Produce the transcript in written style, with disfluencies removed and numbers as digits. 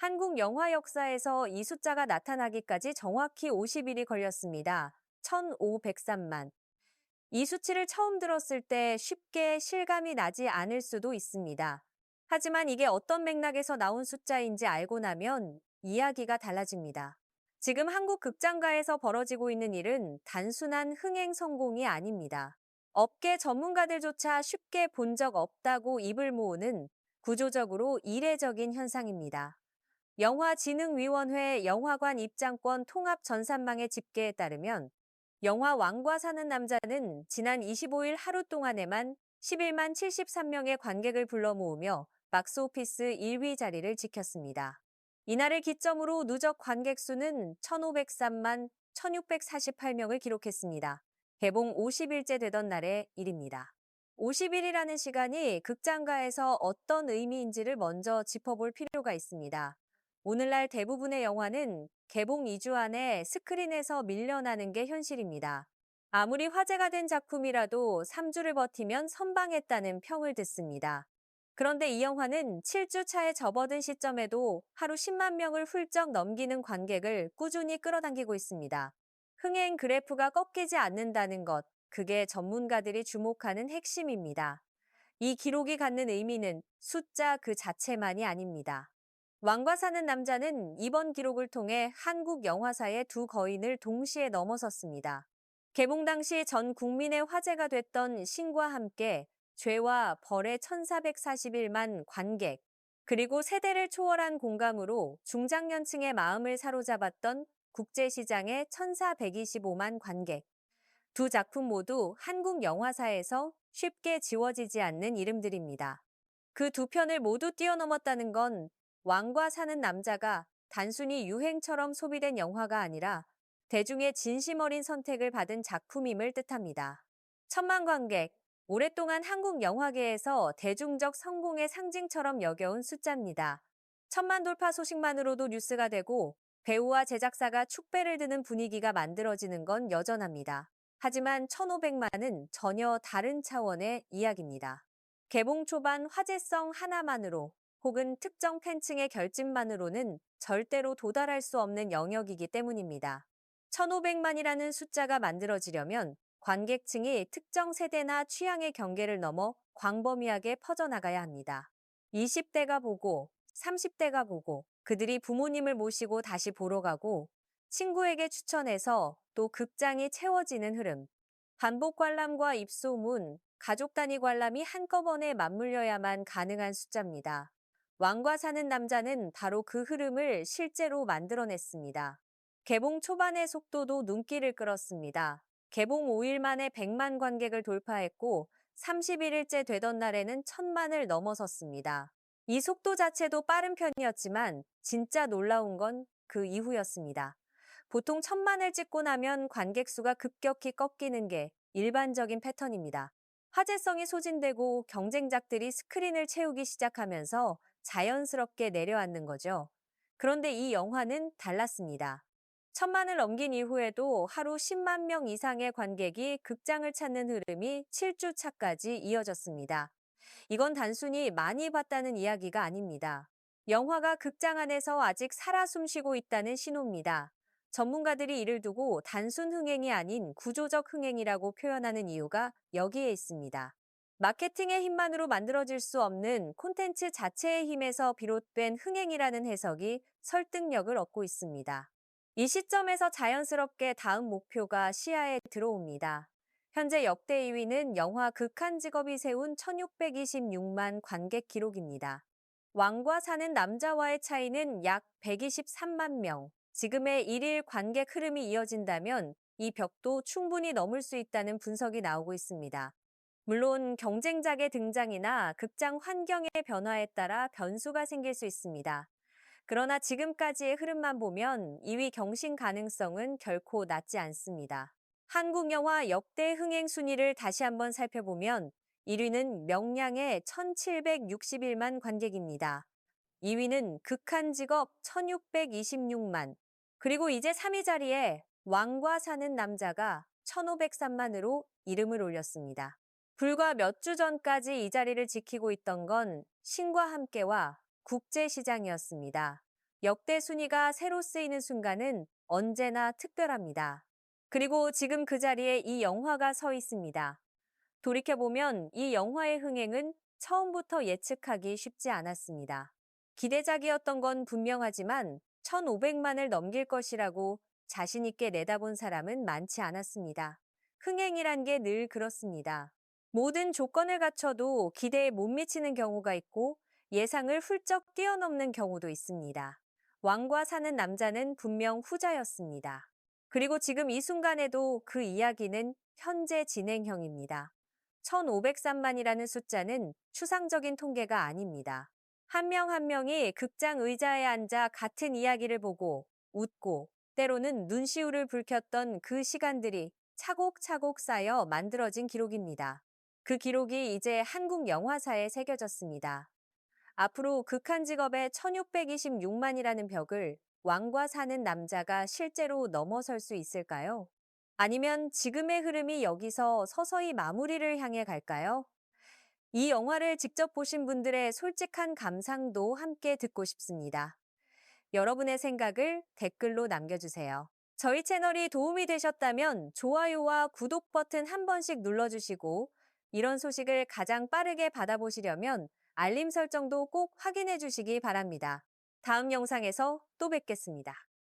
한국 영화 역사에서 이 숫자가 나타나기까지 정확히 50일이 걸렸습니다. 1503만. 이 수치를 처음 들었을 때 쉽게 실감이 나지 않을 수도 있습니다. 하지만 이게 어떤 맥락에서 나온 숫자인지 알고 나면 이야기가 달라집니다. 지금 한국 극장가에서 벌어지고 있는 일은 단순한 흥행 성공이 아닙니다. 업계 전문가들조차 쉽게 본 적 없다고 입을 모으는 구조적으로 이례적인 현상입니다. 영화진흥위원회 영화관 입장권 통합 전산망의 집계에 따르면 영화 왕과 사는 남자는 지난 25일 하루 동안에만 11만 73명의 관객을 불러 모으며 박스오피스 1위 자리를 지켰습니다. 이날을 기점으로 누적 관객 수는 1,503만 1,648명을 기록했습니다. 개봉 50일째 되던 날의 일입니다. 50일이라는 시간이 극장가에서 어떤 의미인지를 먼저 짚어볼 필요가 있습니다. 오늘날 대부분의 영화는 개봉 2주 안에 스크린에서 밀려나는 게 현실입니다. 아무리 화제가 된 작품이라도 3주를 버티면 선방했다는 평을 듣습니다. 그런데 이 영화는 7주 차에 접어든 시점에도 하루 10만 명을 훌쩍 넘기는 관객을 꾸준히 끌어당기고 있습니다. 흥행 그래프가 꺾이지 않는다는 것, 그게 전문가들이 주목하는 핵심입니다. 이 기록이 갖는 의미는 숫자 그 자체만이 아닙니다. 왕과 사는 남자는 이번 기록을 통해 한국 영화사의 두 거인을 동시에 넘어섰습니다. 개봉 당시 전 국민의 화제가 됐던 신과 함께 죄와 벌의 1441만 관객, 그리고 세대를 초월한 공감으로 중장년층의 마음을 사로잡았던 국제시장의 1425만 관객. 두 작품 모두 한국 영화사에서 쉽게 지워지지 않는 이름들입니다. 그 두 편을 모두 뛰어넘었다는 건 왕과 사는 남자가 단순히 유행처럼 소비된 영화가 아니라 대중의 진심 어린 선택을 받은 작품임을 뜻합니다. 천만 관객, 오랫동안 한국 영화계에서 대중적 성공의 상징처럼 여겨온 숫자입니다. 천만 돌파 소식만으로도 뉴스가 되고 배우와 제작사가 축배를 드는 분위기가 만들어지는 건 여전합니다. 하지만 1,500만은 전혀 다른 차원의 이야기입니다. 개봉 초반 화제성 하나만으로 혹은 특정 팬층의 결집만으로는 절대로 도달할 수 없는 영역이기 때문입니다. 1,500만이라는 숫자가 만들어지려면 관객층이 특정 세대나 취향의 경계를 넘어 광범위하게 퍼져나가야 합니다. 20대가 보고, 30대가 보고, 그들이 부모님을 모시고 다시 보러 가고, 친구에게 추천해서 또 극장이 채워지는 흐름, 반복 관람과 입소문, 가족 단위 관람이 한꺼번에 맞물려야만 가능한 숫자입니다. 왕과 사는 남자는 바로 그 흐름을 실제로 만들어냈습니다. 개봉 초반의 속도도 눈길을 끌었습니다. 개봉 5일 만에 100만 관객을 돌파했고 31일째 되던 날에는 1,000만을 넘어섰습니다. 이 속도 자체도 빠른 편이었지만 진짜 놀라운 건 그 이후였습니다. 보통 1,000만을 찍고 나면 관객 수가 급격히 꺾이는 게 일반적인 패턴입니다. 화제성이 소진되고 경쟁작들이 스크린을 채우기 시작하면서 자연스럽게 내려앉는 거죠. 그런데 이 영화는 달랐습니다. 1,000만을 넘긴 이후에도 하루 10만 명 이상의 관객이 극장을 찾는 흐름이 7주 차까지 이어졌습니다. 이건 단순히 많이 봤다는 이야기가 아닙니다. 영화가 극장 안에서 아직 살아 숨쉬고 있다는 신호입니다. 전문가들이 이를 두고 단순 흥행이 아닌 구조적 흥행이라고 표현하는 이유가 여기에 있습니다. 마케팅의 힘만으로 만들어질 수 없는 콘텐츠 자체의 힘에서 비롯된 흥행이라는 해석이 설득력을 얻고 있습니다. 이 시점에서 자연스럽게 다음 목표가 시야에 들어옵니다. 현재 역대 2위는 영화 극한 직업이 세운 1,626만 관객 기록입니다. 왕과 사는 남자와의 차이는 약 123만 명. 지금의 일일 관객 흐름이 이어진다면 이 벽도 충분히 넘을 수 있다는 분석이 나오고 있습니다. 물론 경쟁작의 등장이나 극장 환경의 변화에 따라 변수가 생길 수 있습니다. 그러나 지금까지의 흐름만 보면 2위 경신 가능성은 결코 낮지 않습니다. 한국 영화 역대 흥행 순위를 다시 한번 살펴보면 1위는 명량의 1,761만 관객입니다. 2위는 극한 직업 1,626만, 그리고 이제 3위 자리에 왕과 사는 남자가 1,503만으로 이름을 올렸습니다. 불과 몇 주 전까지 이 자리를 지키고 있던 건 신과 함께와 국제시장이었습니다. 역대 순위가 새로 쓰이는 순간은 언제나 특별합니다. 그리고 지금 그 자리에 이 영화가 서 있습니다. 돌이켜보면 이 영화의 흥행은 처음부터 예측하기 쉽지 않았습니다. 기대작이었던 건 분명하지만 1,500만을 넘길 것이라고 자신 있게 내다본 사람은 많지 않았습니다. 흥행이란 게 늘 그렇습니다. 모든 조건을 갖춰도 기대에 못 미치는 경우가 있고 예상을 훌쩍 뛰어넘는 경우도 있습니다. 왕과 사는 남자는 분명 후자였습니다. 그리고 지금 이 순간에도 그 이야기는 현재 진행형입니다. 1,503만이라는 숫자는 추상적인 통계가 아닙니다. 한 명 한 명이 극장 의자에 앉아 같은 이야기를 보고 웃고 때로는 눈시울을 붉혔던 그 시간들이 차곡차곡 쌓여 만들어진 기록입니다. 그 기록이 이제 한국 영화사에 새겨졌습니다. 앞으로 극한 직업의 1,626만이라는 벽을 왕과 사는 남자가 실제로 넘어설 수 있을까요? 아니면 지금의 흐름이 여기서 서서히 마무리를 향해 갈까요? 이 영화를 직접 보신 분들의 솔직한 감상도 함께 듣고 싶습니다. 여러분의 생각을 댓글로 남겨주세요. 저희 채널이 도움이 되셨다면 좋아요와 구독 버튼 한 번씩 눌러주시고 이런 소식을 가장 빠르게 받아보시려면 알림 설정도 꼭 확인해 주시기 바랍니다. 다음 영상에서 또 뵙겠습니다.